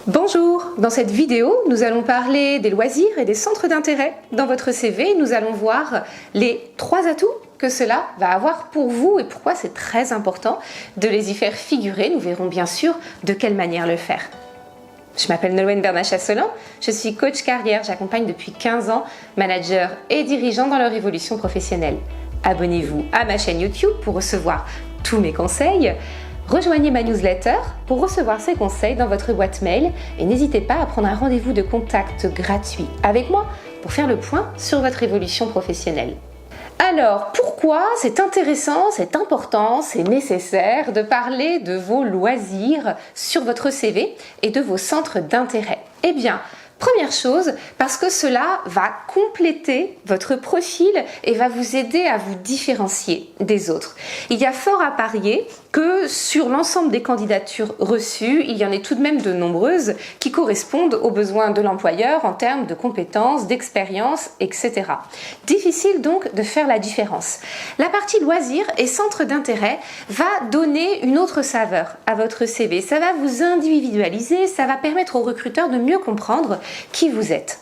Bonjour, dans cette vidéo, nous allons parler des loisirs et des centres d'intérêt. Dans votre CV, nous allons voir les 3 atouts que cela va avoir pour vous et pourquoi c'est très important de les y faire figurer. Nous verrons bien sûr de quelle manière le faire. Je m'appelle Nolwenn Bernat-Chasselan, je suis coach carrière, j'accompagne depuis 15 ans managers et dirigeants dans leur évolution professionnelle. Abonnez-vous à ma chaîne YouTube pour recevoir tous mes conseils. Rejoignez ma newsletter pour recevoir ces conseils dans votre boîte mail et n'hésitez pas à prendre un rendez-vous de contact gratuit avec moi pour faire le point sur votre évolution professionnelle. Alors, pourquoi c'est intéressant, c'est important, c'est nécessaire de parler de vos loisirs sur votre CV et de vos centres d'intérêt? Eh bien, première chose, parce que cela va compléter votre profil et va vous aider à vous différencier des autres. Il y a fort à parier que sur l'ensemble des candidatures reçues, il y en ait tout de même de nombreuses qui correspondent aux besoins de l'employeur en termes de compétences, d'expérience, etc. Difficile donc de faire la différence. La partie loisirs et centres d'intérêt va donner une autre saveur à votre CV. Ça va vous individualiser, ça va permettre aux recruteurs de mieux comprendre qui vous êtes.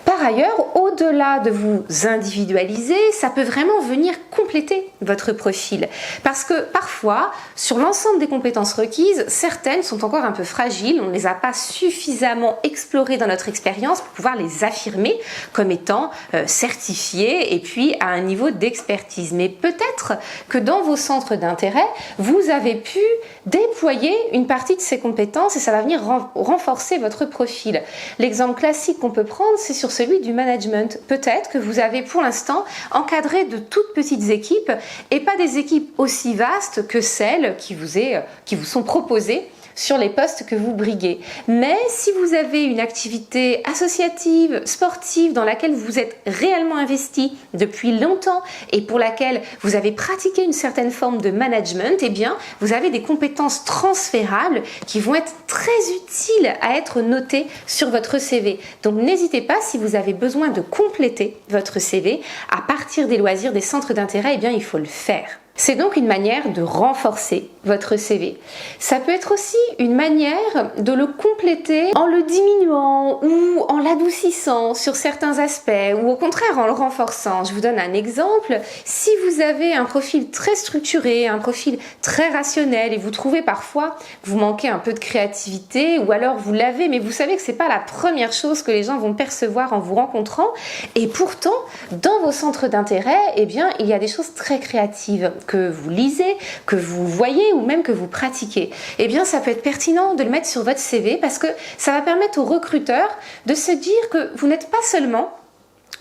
Par ailleurs, au-delà de vous individualiser, ça peut vraiment venir compléter votre profil. Parce que parfois, sur l'ensemble des compétences requises, certaines sont encore un peu fragiles, on ne les a pas suffisamment explorées dans notre expérience pour pouvoir les affirmer comme étant certifiées et puis à un niveau d'expertise. Mais peut-être que dans vos centres d'intérêt, vous avez pu déployer une partie de ces compétences et ça va venir renforcer votre profil. L'exemple classique qu'on peut prendre, c'est sur celui du management. Peut-être que vous avez pour l'instant encadré de toutes petites équipes et pas des équipes aussi vastes que celles qui vous sont proposées sur les postes que vous briguez. Mais si vous avez une activité associative, sportive, dans laquelle vous êtes réellement investi depuis longtemps et pour laquelle vous avez pratiqué une certaine forme de management, eh bien, vous avez des compétences transférables qui vont être très utiles à être notées sur votre CV. Donc, n'hésitez pas, si vous avez besoin de compléter votre CV à partir des loisirs, des centres d'intérêt, eh bien, il faut le faire. C'est donc une manière de renforcer votre CV. Ça peut être aussi une manière de le compléter en le diminuant ou en l'adoucissant sur certains aspects ou au contraire en le renforçant. Je vous donne un exemple. Si vous avez un profil très structuré, un profil très rationnel et vous trouvez parfois vous manquez un peu de créativité ou alors vous l'avez mais vous savez que c'est pas la première chose que les gens vont percevoir en vous rencontrant et pourtant dans vos centres d'intérêt, eh bien, il y a des choses très créatives que vous lisez, que vous voyez ou même que vous pratiquez, eh bien ça peut être pertinent de le mettre sur votre CV parce que ça va permettre aux recruteurs de se dire que vous n'êtes pas seulement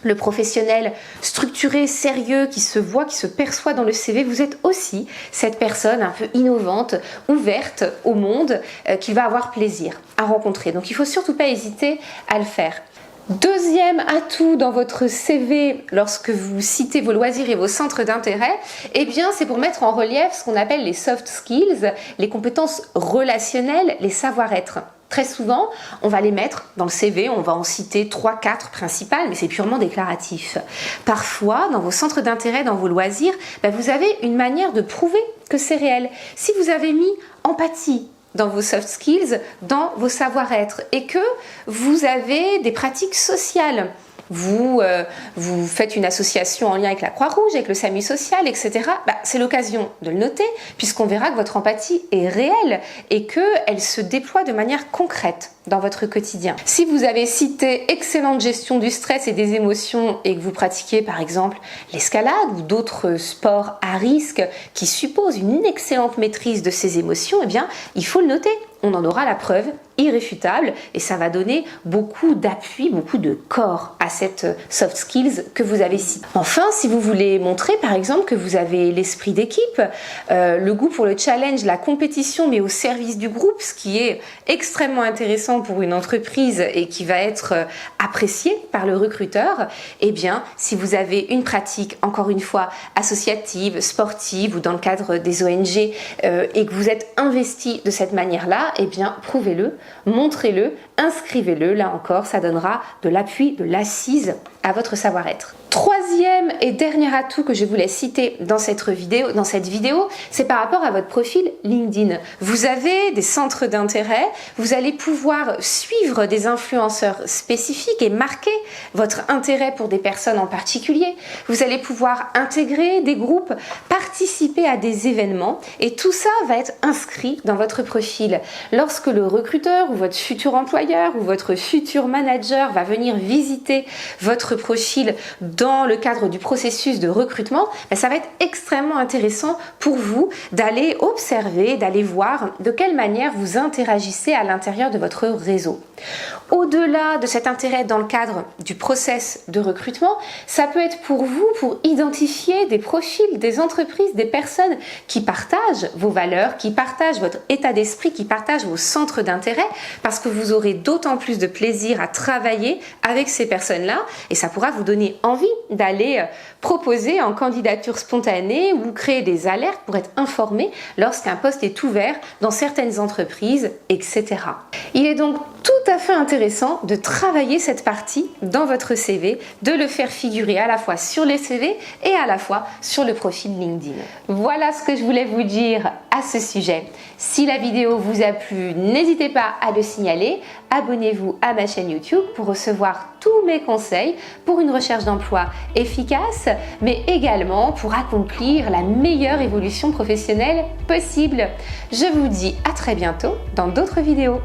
le professionnel structuré, sérieux, qui se voit, qui se perçoit dans le CV, vous êtes aussi cette personne un peu innovante, ouverte au monde, qu'il va avoir plaisir à rencontrer. Donc il ne faut surtout pas hésiter à le faire. Deuxième atout dans votre CV lorsque vous citez vos loisirs et vos centres d'intérêt, eh bien c'est pour mettre en relief ce qu'on appelle les soft skills, les compétences relationnelles, les savoir-être. Très souvent, on va les mettre dans le CV, on va en citer 3-4 principales, mais c'est purement déclaratif. Parfois, dans vos centres d'intérêt, dans vos loisirs, vous avez une manière de prouver que c'est réel. Si vous avez mis empathie dans vos soft skills, dans vos savoir-être et que vous avez des pratiques sociales. Vous faites une association en lien avec la Croix-Rouge, avec le SAMU social, etc. C'est l'occasion de le noter puisqu'on verra que votre empathie est réelle et qu'elle se déploie de manière concrète dans votre quotidien. Si vous avez cité excellente gestion du stress et des émotions et que vous pratiquez par exemple l'escalade ou d'autres sports à risque qui supposent une excellente maîtrise de ces émotions, eh bien, il faut le noter. On en aura la preuve irréfutable et ça va donner beaucoup d'appui, beaucoup de corps à cette soft skills que vous avez citée. Enfin, si vous voulez montrer par exemple que vous avez l'esprit d'équipe, le goût pour le challenge, la compétition mais au service du groupe, ce qui est extrêmement intéressant pour une entreprise et qui va être apprécié par le recruteur, eh bien, si vous avez une pratique, encore une fois, associative, sportive ou dans le cadre des ONG et que vous êtes investi de cette manière-là, eh bien, prouvez-le, montrez-le, inscrivez-le. Là encore, ça donnera de l'appui, de l'assise à votre savoir-être. Troisième et dernier atout que je voulais citer dans cette vidéo, c'est par rapport à votre profil LinkedIn. Vous avez des centres d'intérêt, vous allez pouvoir suivre des influenceurs spécifiques et marquer votre intérêt pour des personnes en particulier. Vous allez pouvoir intégrer des groupes, participer à des événements et tout ça va être inscrit dans votre profil. Lorsque le recruteur ou votre futur employeur ou votre futur manager va venir visiter votre profil dans le cadre du processus de recrutement, ça va être extrêmement intéressant pour vous d'aller observer, d'aller voir de quelle manière vous interagissez à l'intérieur de votre réseau. Au-delà de cet intérêt dans le cadre du process de recrutement, ça peut être pour vous pour identifier des profils, des entreprises, des personnes qui partagent vos valeurs, qui partagent votre état d'esprit, qui partagent vos centres d'intérêt, parce que vous aurez d'autant plus de plaisir à travailler avec ces personnes-là et ça pourra vous donner envie d'aller proposer en candidature spontanée ou créer des alertes pour être informé lorsqu'un poste est ouvert dans certaines entreprises, etc. Il est donc tout à fait intéressant de travailler cette partie dans votre CV, de le faire figurer à la fois sur le CV et à la fois sur le profil LinkedIn. Voilà ce que je voulais vous dire à ce sujet. Si la vidéo vous a plu, n'hésitez pas à le signaler. Abonnez-vous à ma chaîne YouTube pour recevoir tous mes conseils pour une recherche d'emploi efficace, mais également pour accomplir la meilleure évolution professionnelle possible. Je vous dis à très bientôt dans d'autres vidéos.